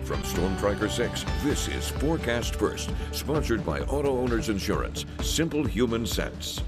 From Storm Tracker 6, this is Forecast First, sponsored by Auto Owners Insurance. Simple human sense.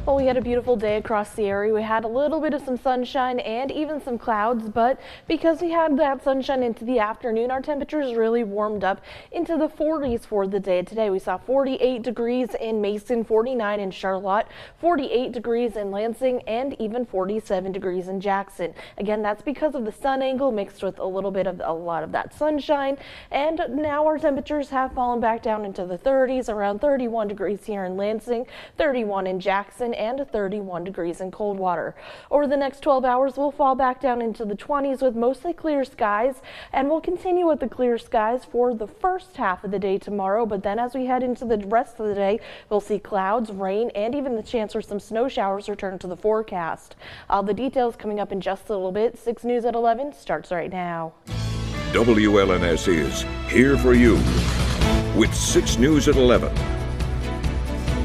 Well, we had a beautiful day across the area. We had a little bit of some sunshine and even some clouds, but because we had that sunshine into the afternoon, our temperatures really warmed up into the 40s for the day today. We saw 48 degrees in Mason, 49 in Charlotte, 48 degrees in Lansing, and even 47 degrees in Jackson. Again, that's because of the sun angle mixed with a lot of that sunshine. And now our temperatures have fallen back down into the 30s, around 31 degrees here in Lansing, 31 in Jackson, and 31 degrees in Coldwater. Over the next 12 hours, we'll fall back down into the 20s with mostly clear skies, and we'll continue with the clear skies for the first half of the day tomorrow. But then as we head into the rest of the day, we'll see clouds, rain, and even the chance for some snow showers return to the forecast. All the details coming up in just a little bit. 6 News at 11 starts right now. WLNS is here for you with 6 News at 11.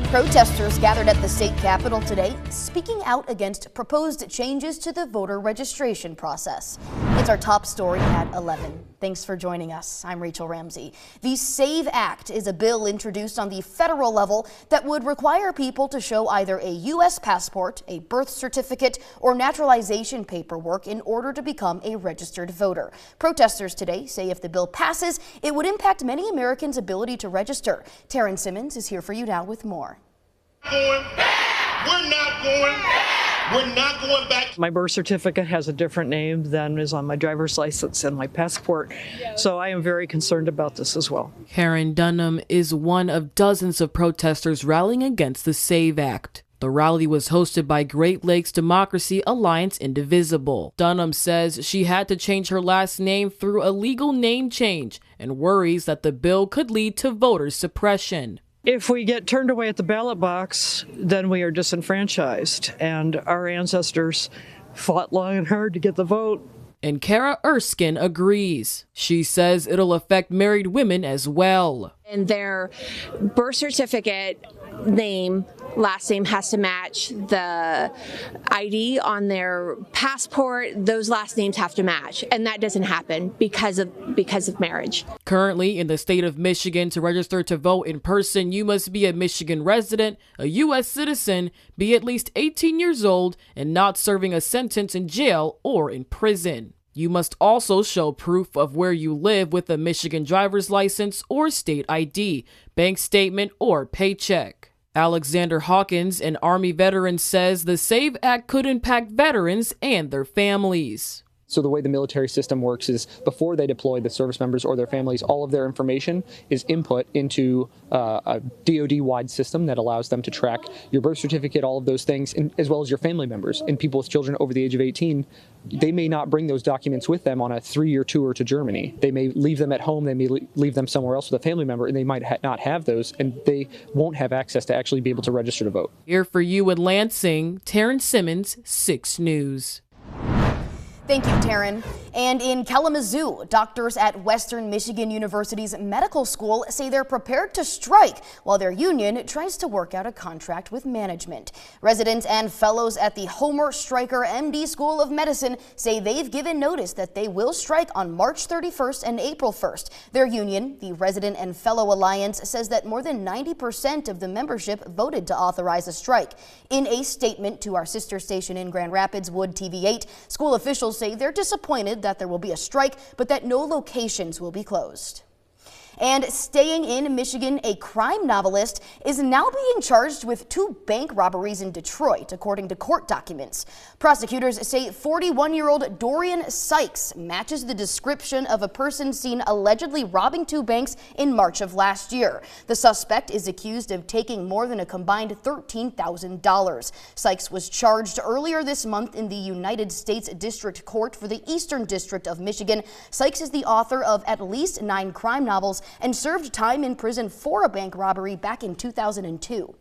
Protesters gathered at the state capitol today, speaking out against proposed changes to the voter registration process. It's our top story at 11. Thanks for joining us. I'm Rachel Ramsey. The SAVE Act is a bill introduced on the federal level that would require people to show either a U.S. passport, a birth certificate, or naturalization paperwork in order to become a registered voter. Protesters today say if the bill passes, it would impact many Americans' ability to register. Taryn Simmons is here for you now with more. We're not going back. My birth certificate has a different name than is on my driver's license and my passport, so I am very concerned about this as well. Karen Dunham is one of dozens of protesters rallying against the SAVE Act. The rally was hosted by Great Lakes Democracy Alliance Indivisible. Dunham says she had to change her last name through a legal name change and worries that the bill could lead to voter suppression. If we get turned away at the ballot box, then we are disenfranchised, and our ancestors fought long and hard to get the vote. And Kara Erskine agrees. She says it'll affect married women as well. And their birth certificate last name has to match the ID on their passport. Those last names have to match, and that doesn't happen because of marriage. Currently in the state of Michigan, to register to vote in person, you must be a Michigan resident, a U.S. citizen, be at least 18 years old, and not serving a sentence in jail or in prison. You must also show proof of where you live with a Michigan driver's license or state ID, bank statement, or paycheck. Alexander Hawkins, an Army veteran, says the SAVE Act could impact veterans and their families. So the way the military system works is before they deploy, the service members or their families, all of their information is input into a DoD-wide system that allows them to track your birth certificate, all of those things, as well as your family members. And people with children over the age of 18, they may not bring those documents with them on a 3-year tour to Germany. They may leave them at home, they may leave them somewhere else with a family member, and they might not have those, and they won't have access to actually be able to register to vote. Here for you in Lansing, Taryn Simmons, 6 News. Thank you, Taryn. And in Kalamazoo, doctors at Western Michigan University's medical school say they're prepared to strike while their union tries to work out a contract with management. Residents and fellows at the Homer Stryker MD School of Medicine say they've given notice that they will strike on March 31st and April 1st. Their union, the Resident and Fellow Alliance, says that more than 90% of the membership voted to authorize a strike. In a statement to our sister station in Grand Rapids, Wood TV8, school officials say they're disappointed that there will be a strike, but that no locations will be closed. And staying in Michigan, a crime novelist is now being charged with 2 bank robberies in Detroit, according to court documents. Prosecutors say 41-year-old Dorian Sykes matches the description of a person seen allegedly robbing 2 banks in March of last year. The suspect is accused of taking more than a combined $13,000. Sykes was charged earlier this month in the United States District Court for the Eastern District of Michigan. Sykes is the author of at least 9 crime novels and served time in prison for a bank robbery back in 2002.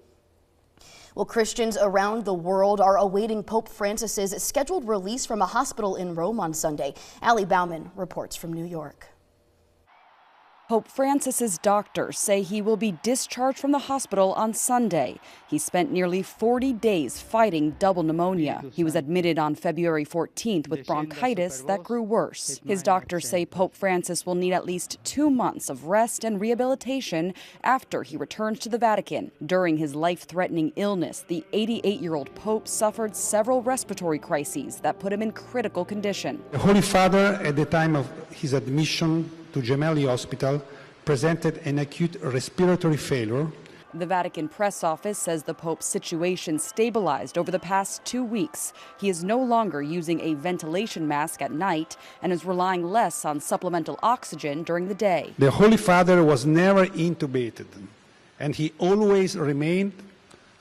Well, Christians around the world are awaiting Pope Francis's scheduled release from a hospital in Rome on Sunday. Allie Bauman reports from New York. Pope Francis's doctors say he will be discharged from the hospital on Sunday. He spent nearly 40 days fighting double pneumonia. He was admitted on February 14th with bronchitis that grew worse. His doctors say Pope Francis will need at least 2 months of rest and rehabilitation after he returns to the Vatican. During his life-threatening illness, the 88-year-old Pope suffered several respiratory crises that put him in critical condition. The Holy Father, at the time of his admission to Gemelli Hospital, presented an acute respiratory failure. The Vatican press office says the Pope's situation stabilized over the past 2 weeks. He is no longer using a ventilation mask at night and is relying less on supplemental oxygen during the day. The Holy Father was never intubated, and he always remained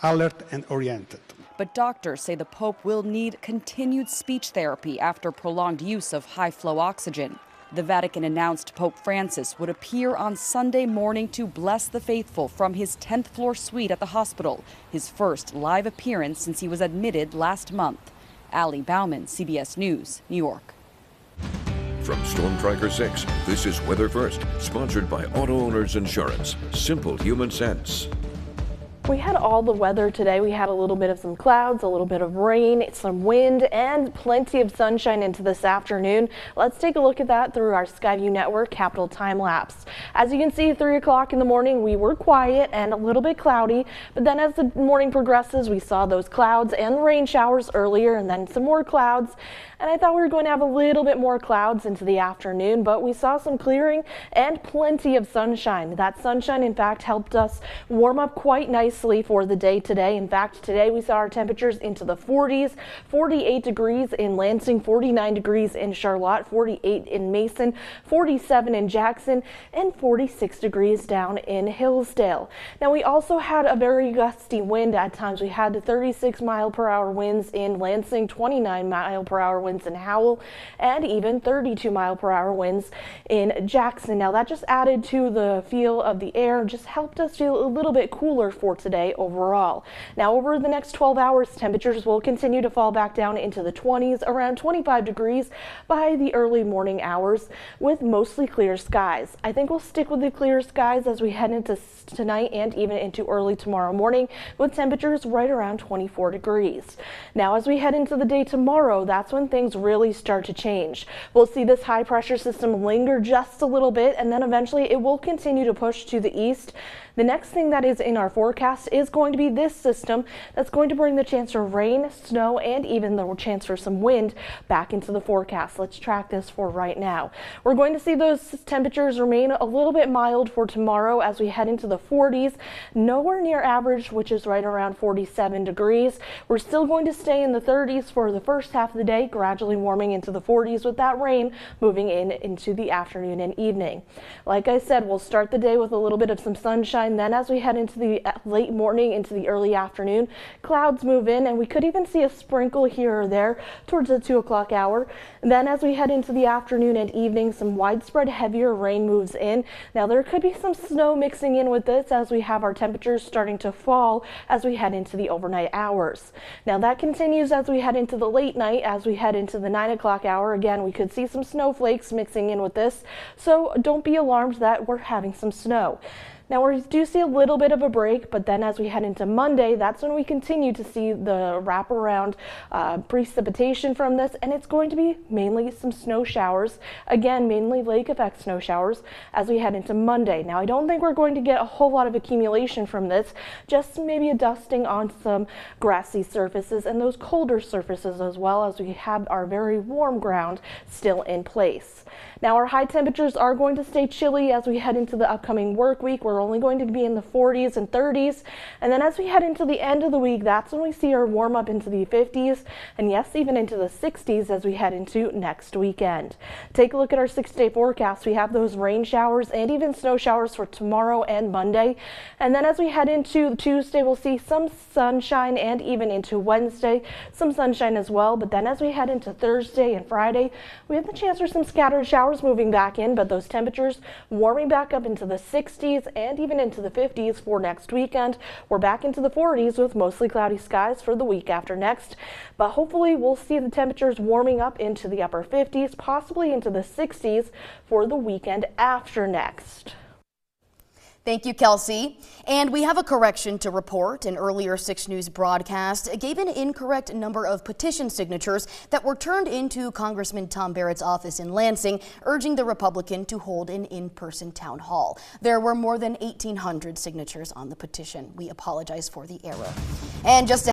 alert and oriented. But doctors say the Pope will need continued speech therapy after prolonged use of high-flow oxygen. The Vatican announced Pope Francis would appear on Sunday morning to bless the faithful from his 10th floor suite at the hospital, his first live appearance since he was admitted last month. Ali Bauman, CBS News, New York. From Storm Tracker 6, this is Weather First, sponsored by Auto Owners Insurance. Simple human sense. We had all the weather today. We had a little bit of some clouds, a little bit of rain, some wind, and plenty of sunshine into this afternoon. Let's take a look at that through our Skyview Network Capital Time Lapse. As you can see, 3 o'clock in the morning, we were quiet and a little bit cloudy, but then as the morning progresses, we saw those clouds and rain showers earlier and then some more clouds. And I thought we were going to have a little bit more clouds into the afternoon, but we saw some clearing and plenty of sunshine. That sunshine, in fact, helped us warm up quite nicely for the day today. In fact, today we saw our temperatures into the 40s, 48 degrees in Lansing, 49 degrees in Charlotte, 48 in Mason, 47 in Jackson, and 46 degrees down in Hillsdale. Now, we also had a very gusty wind at times. We had 36-mile-per-hour winds in Lansing, 29-mile-per-hour winds in Howell, and even 32-mile-per-hour winds in Jackson. Now, that just added to the feel of the air, just helped us feel a little bit cooler for today overall. Now, over the next 12 hours, temperatures will continue to fall back down into the 20s, around 25 degrees by the early morning hours, with mostly clear skies. I think we'll stick with the clear skies as we head into tonight and even into early tomorrow morning, with temperatures right around 24 degrees. Now, as we head into the day tomorrow, that's when things really start to change. We'll see this high pressure system linger just a little bit, and then eventually it will continue to push to the east. The next thing that is in our forecast is going to be this system that's going to bring the chance for rain, snow, and even the chance for some wind back into the forecast. Let's track this for right now. We're going to see those temperatures remain a little bit mild for tomorrow as we head into the 40s, nowhere near average, which is right around 47 degrees. We're still going to stay in the 30s for the first half of the day, gradually warming into the 40s with that rain moving into the afternoon and evening. Like I said, we'll start the day with a little bit of some sunshine. Then as we head into the late morning into the early afternoon, clouds move in, and we could even see a sprinkle here or there towards the 2 o'clock hour. And then as we head into the afternoon and evening, some widespread heavier rain moves in. Now, there could be some snow mixing in with this as we have our temperatures starting to fall as we head into the overnight hours. Now, that continues as we head into the late night. As we head into the 9 o'clock hour, again, we could see some snowflakes mixing in with this, so don't be alarmed that we're having some snow. Now, we do see a little bit of a break, but then as we head into Monday, that's when we continue to see the wraparound precipitation from this, and it's going to be mainly some snow showers. Again, mainly lake effect snow showers as we head into Monday. Now, I don't think we're going to get a whole lot of accumulation from this, just maybe a dusting on some grassy surfaces and those colder surfaces as well, as we have our very warm ground still in place. Now, our high temperatures are going to stay chilly as we head into the upcoming work week. We're only going to be in the 40s and 30s. And then as we head into the end of the week, that's when we see our warm up into the 50s. And yes, even into the 60s as we head into next weekend. Take a look at our 6-day forecast. We have those rain showers and even snow showers for tomorrow and Monday. And then as we head into Tuesday, we'll see some sunshine, and even into Wednesday, some sunshine as well. But then as we head into Thursday and Friday, we have the chance for some scattered showers moving back in, but those temperatures warming back up into the 60s and even into the 50s for next weekend. We're back into the 40s with mostly cloudy skies for the week after next, but hopefully we'll see the temperatures warming up into the upper 50s, possibly into the 60s for the weekend after next. Thank you, Kelsey. And we have a correction to report. An earlier 6 News broadcast gave an incorrect number of petition signatures that were turned into Congressman Tom Barrett's office in Lansing, urging the Republican to hold an in-person town hall. There were more than 1,800 signatures on the petition. We apologize for the error. And just